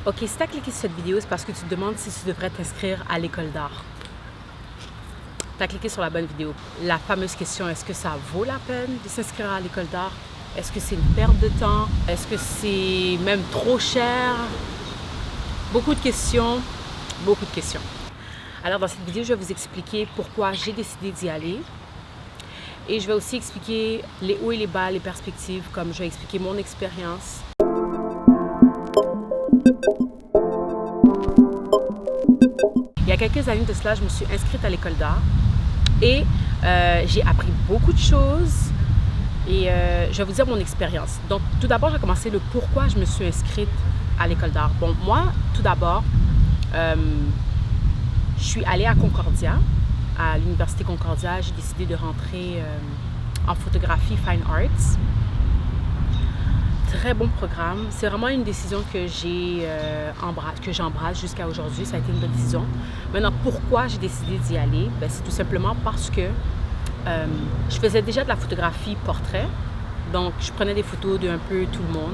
Ok, si tu as cliqué sur cette vidéo, c'est parce que tu te demandes si tu devrais t'inscrire à l'école d'art. Tu as cliqué sur la bonne vidéo. La fameuse question, est-ce que ça vaut la peine de s'inscrire à l'école d'art? Est-ce que c'est une perte de temps? Est-ce que c'est même trop cher? Beaucoup de questions, beaucoup de questions. Alors dans cette vidéo, je vais vous expliquer pourquoi j'ai décidé d'y aller. Et je vais aussi expliquer les hauts et les bas, les perspectives, comme je vais expliquer mon expérience. Il y a quelques années de cela, je me suis inscrite à l'école d'art et j'ai appris beaucoup de choses et je vais vous dire mon expérience. Donc tout d'abord, j'ai commencé le pourquoi je me suis inscrite à l'école d'art. Bon, moi, tout d'abord, je suis allée à Concordia, à l'université Concordia. J'ai décidé de rentrer en photographie Fine Arts. Très bon programme. C'est vraiment une décision que j'embrasse jusqu'à aujourd'hui. Ça a été une bonne décision. Maintenant, pourquoi j'ai décidé d'y aller? C'est tout simplement parce que je faisais déjà de la photographie portrait. Donc, je prenais des photos d'un peu tout le monde.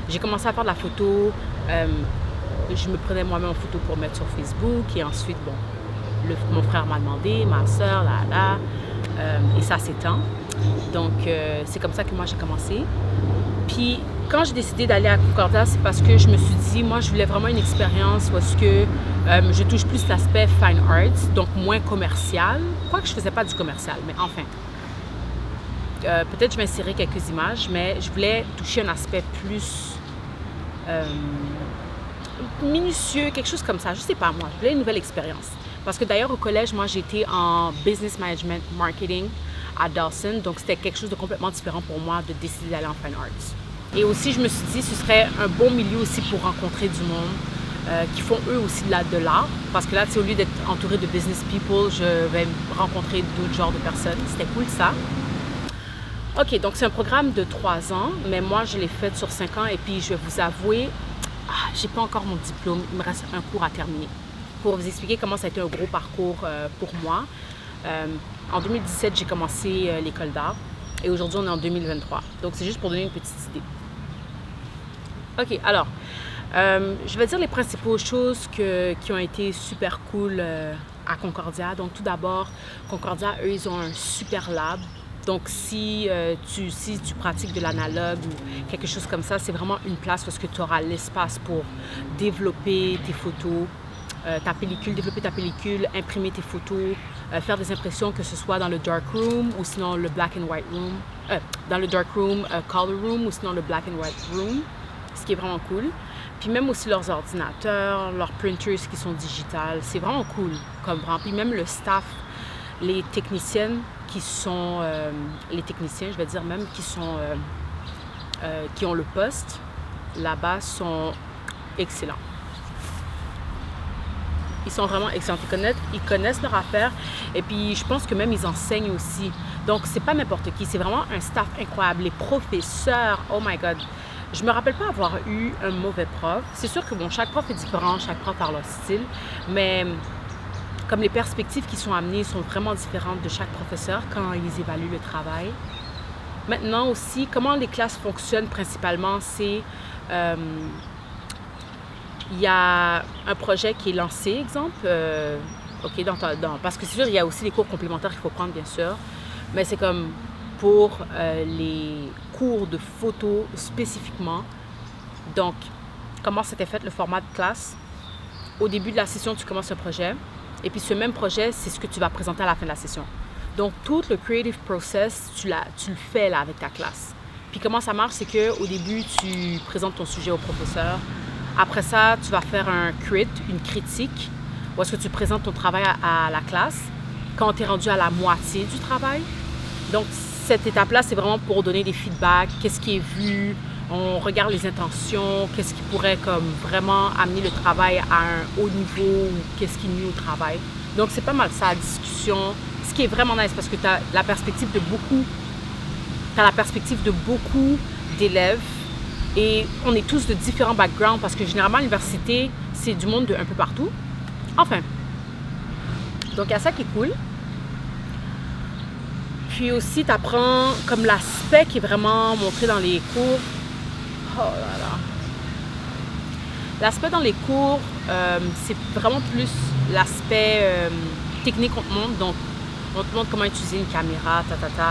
J'ai commencé à faire de la photo. Je me prenais moi-même en photo pour mettre sur Facebook. Et ensuite, bon, mon frère m'a demandé, ma soeur, et ça s'étend. Donc, c'est comme ça que moi, j'ai commencé. Puis, quand j'ai décidé d'aller à Concordia, c'est parce que je me suis dit, moi, je voulais vraiment une expérience où est-ce que je touche plus l'aspect fine arts, donc moins commercial. Quoique je ne faisais pas du commercial, mais enfin. Peut-être je vais insérer quelques images, mais je voulais toucher un aspect plus minutieux, quelque chose comme ça. Je ne sais pas, moi. Je voulais une nouvelle expérience. Parce que d'ailleurs, au collège, moi, j'étais en business management marketing à Dawson. Donc, c'était quelque chose de complètement différent pour moi de décider d'aller en fine arts. Et aussi, je me suis dit, ce serait un bon milieu aussi pour rencontrer du monde qui font eux aussi de l'art. Parce que là, au lieu d'être entouré de business people, je vais rencontrer d'autres genres de personnes. C'était cool, ça. OK, donc c'est un programme de 3 ans, mais moi, je l'ai fait sur 5 ans. Et puis, je vais vous avouer, j'ai pas encore mon diplôme. Il me reste un cours à terminer. Pour vous expliquer comment ça a été un gros parcours pour moi. En 2017, j'ai commencé l'école d'art. Et aujourd'hui, on est en 2023. Donc, c'est juste pour donner une petite idée. OK, alors, je vais dire les principales choses qui ont été super cool à Concordia. Donc, tout d'abord, Concordia, eux, ils ont un super lab. Donc, si tu pratiques de l'analogue ou quelque chose comme ça, c'est vraiment une place où tu auras l'espace pour développer tes photos, développer ta pellicule, imprimer tes photos, faire des impressions, que ce soit dans le dark room ou sinon le black and white room, dans le dark room, color room ou sinon le black and white room, ce qui est vraiment cool. Puis même aussi leurs ordinateurs, leurs printers qui sont digitales, c'est vraiment cool comme vraiment. Puis même le staff, les techniciennes je vais dire même, qui ont le poste là-bas sont excellents. Ils sont vraiment excellents. Ils connaissent leur affaire. Et puis, je pense que même ils enseignent aussi. Donc, c'est pas n'importe qui. C'est vraiment un staff incroyable. Les professeurs, oh my God. Je me rappelle pas avoir eu un mauvais prof. C'est sûr que, bon, chaque prof est différent. Chaque prof a leur style. Mais comme les perspectives qui sont amenées sont vraiment différentes de chaque professeur quand ils évaluent le travail. Maintenant aussi, comment les classes fonctionnent principalement, c'est... il y a un projet qui est lancé, exemple, parce que c'est sûr, il y a aussi les cours complémentaires qu'il faut prendre, bien sûr, mais c'est comme pour les cours de photo spécifiquement. Donc, comment c'était fait le format de classe? Au début de la session, tu commences un projet, et puis ce même projet, c'est ce que tu vas présenter à la fin de la session. Donc, tout le creative process, tu le fais là avec ta classe. Puis comment ça marche, c'est qu'au début, tu présentes ton sujet au professeur. Après ça, tu vas faire une critique, où est-ce que tu présentes ton travail à la classe quand tu es rendu à la moitié du travail. Donc, cette étape-là, c'est vraiment pour donner des feedbacks, qu'est-ce qui est vu, on regarde les intentions, qu'est-ce qui pourrait comme vraiment amener le travail à un haut niveau ou qu'est-ce qui nuit au travail. Donc, c'est pas mal ça, la discussion, ce qui est vraiment nice parce que tu as la perspective de beaucoup d'élèves. Et on est tous de différents backgrounds parce que généralement, à l'université, c'est du monde de un peu partout. Enfin. Donc, il y a ça qui est cool. Puis aussi, tu apprends comme l'aspect qui est vraiment montré dans les cours. Oh là là. L'aspect dans les cours, c'est vraiment plus l'aspect technique qu'on te montre. Donc, on te montre comment utiliser une caméra,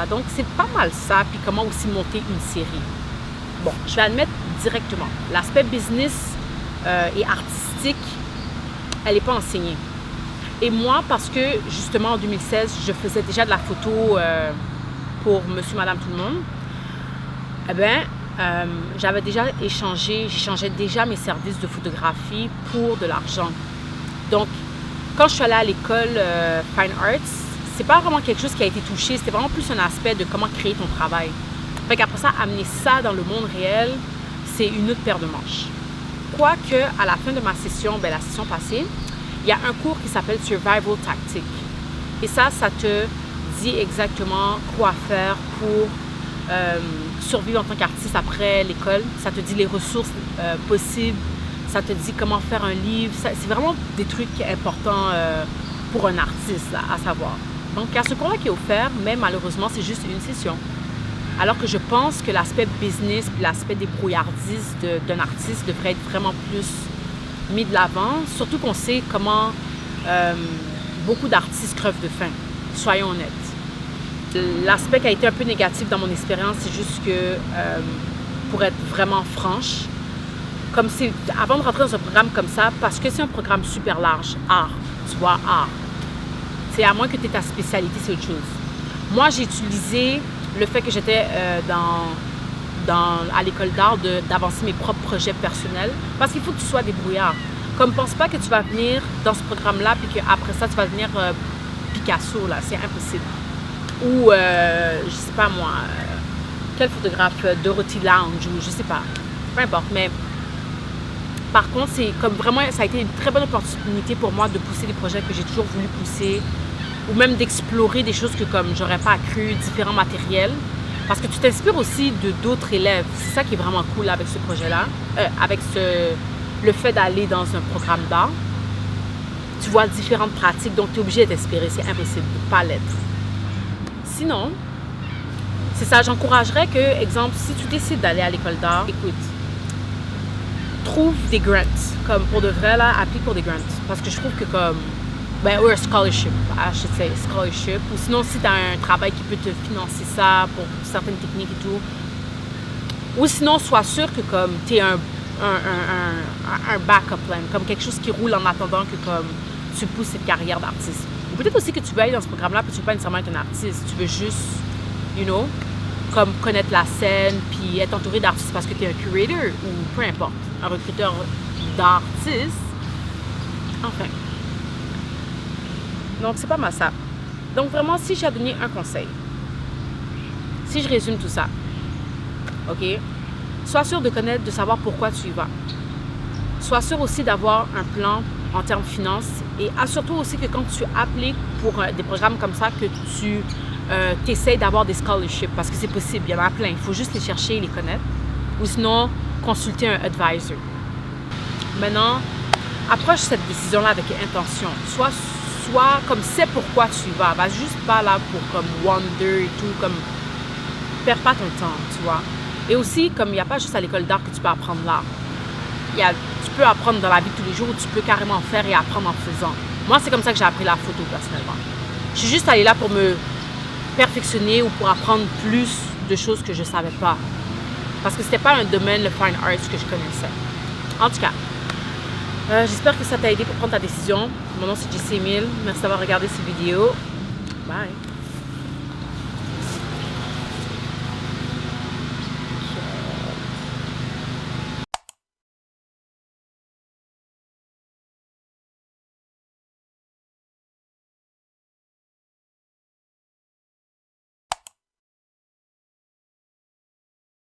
Donc, c'est pas mal ça. Puis comment aussi monter une série. Bon, je vais admettre directement. L'aspect business et artistique, elle n'est pas enseignée. Et moi, parce que justement en 2016, je faisais déjà de la photo pour monsieur, madame, tout le monde, eh bien, j'avais déjà j'échangeais déjà mes services de photographie pour de l'argent. Donc, quand je suis allée à l'école Fine Arts, c'est pas vraiment quelque chose qui a été touché, c'était vraiment plus un aspect de comment créer ton travail. Fait qu'après ça, amener ça dans le monde réel, c'est une autre paire de manches. Quoique, à la fin de ma session, la session passée, il y a un cours qui s'appelle Survival Tactique. Et ça te dit exactement quoi faire pour survivre en tant qu'artiste après l'école. Ça te dit les ressources possibles. Ça te dit comment faire un livre. C'est vraiment des trucs importants pour un artiste là, à savoir. Donc, il y a ce cours-là qui est offert, mais malheureusement, c'est juste une session. Alors que je pense que l'aspect business et l'aspect débrouillardise d'un artiste devrait être vraiment plus mis de l'avant. Surtout qu'on sait comment beaucoup d'artistes crevent de faim. Soyons honnêtes. L'aspect qui a été un peu négatif dans mon expérience, c'est juste que, pour être vraiment franche, comme c'est avant de rentrer dans un programme comme ça, parce que c'est un programme super large, art, tu vois, art. C'est à moins que tu aies ta spécialité, c'est autre chose. Moi, j'ai utilisé le fait que j'étais à l'école d'art d'avancer mes propres projets personnels, parce qu'il faut que tu sois débrouillard. Comme pense pas que tu vas venir dans ce programme-là, puis qu'après ça, tu vas devenir Picasso, là, c'est impossible. Ou, je sais pas moi, quel photographe, Dorothy Lounge, ou je sais pas, peu importe, mais par contre, c'est comme vraiment, ça a été une très bonne opportunité pour moi de pousser des projets que j'ai toujours voulu pousser, ou même d'explorer des choses que comme j'aurais pas cru, différents matériels, parce que tu t'inspires aussi de d'autres élèves. C'est ça qui est vraiment cool avec ce projet-là, le fait d'aller dans un programme d'art. Tu vois différentes pratiques, donc tu es obligé d'être inspiré, c'est impossible de ne pas l'être. Sinon, c'est ça, j'encouragerais que, exemple, si tu décides d'aller à l'école d'art, écoute, trouve des grants, comme pour de vrai, là, applique pour des grants, parce que je trouve que comme, ou un scholarship, I should say, scholarship, ou sinon si tu as un travail qui peut te financer ça pour certaines techniques et tout, ou sinon sois sûr que comme tu es un backup plan, comme quelque chose qui roule en attendant que comme tu pousses cette carrière d'artiste. Ou peut-être aussi que tu veux aller dans ce programme-là, puis tu veux pas nécessairement être un artiste, tu veux juste, comme connaître la scène, puis être entouré d'artistes parce que tu es un curator, ou peu importe, un recruteur d'artistes. Enfin. Donc, c'est pas mal ça. Donc, vraiment, si j'ai à donner un conseil, si je résume tout ça, OK? Sois sûr de connaître, de savoir pourquoi tu y vas. Sois sûr aussi d'avoir un plan en termes de finances et assure-toi aussi que quand tu appliques pour des programmes comme ça, que tu essaies d'avoir des scholarships parce que c'est possible, il y en a plein. Il faut juste les chercher et les connaître ou sinon consulter un advisor. Maintenant, approche cette décision-là avec intention. Sois comme c'est pourquoi tu y vas. Va juste pas là pour comme wonder et tout, comme perds pas ton temps, tu vois. Et aussi, comme il n'y a pas juste à l'école d'art que tu peux apprendre l'art. Tu peux apprendre dans la vie de tous les jours, tu peux carrément faire et apprendre en faisant. Moi, c'est comme ça que j'ai appris la photo personnellement. Je suis juste allée là pour me perfectionner ou pour apprendre plus de choses que je ne savais pas. Parce que c'était pas un domaine, le fine arts, que je connaissais. En tout cas, j'espère que ça t'a aidé pour prendre ta décision. Mon nom, c'est Jessie Emile. Merci d'avoir regardé cette vidéo. Bye!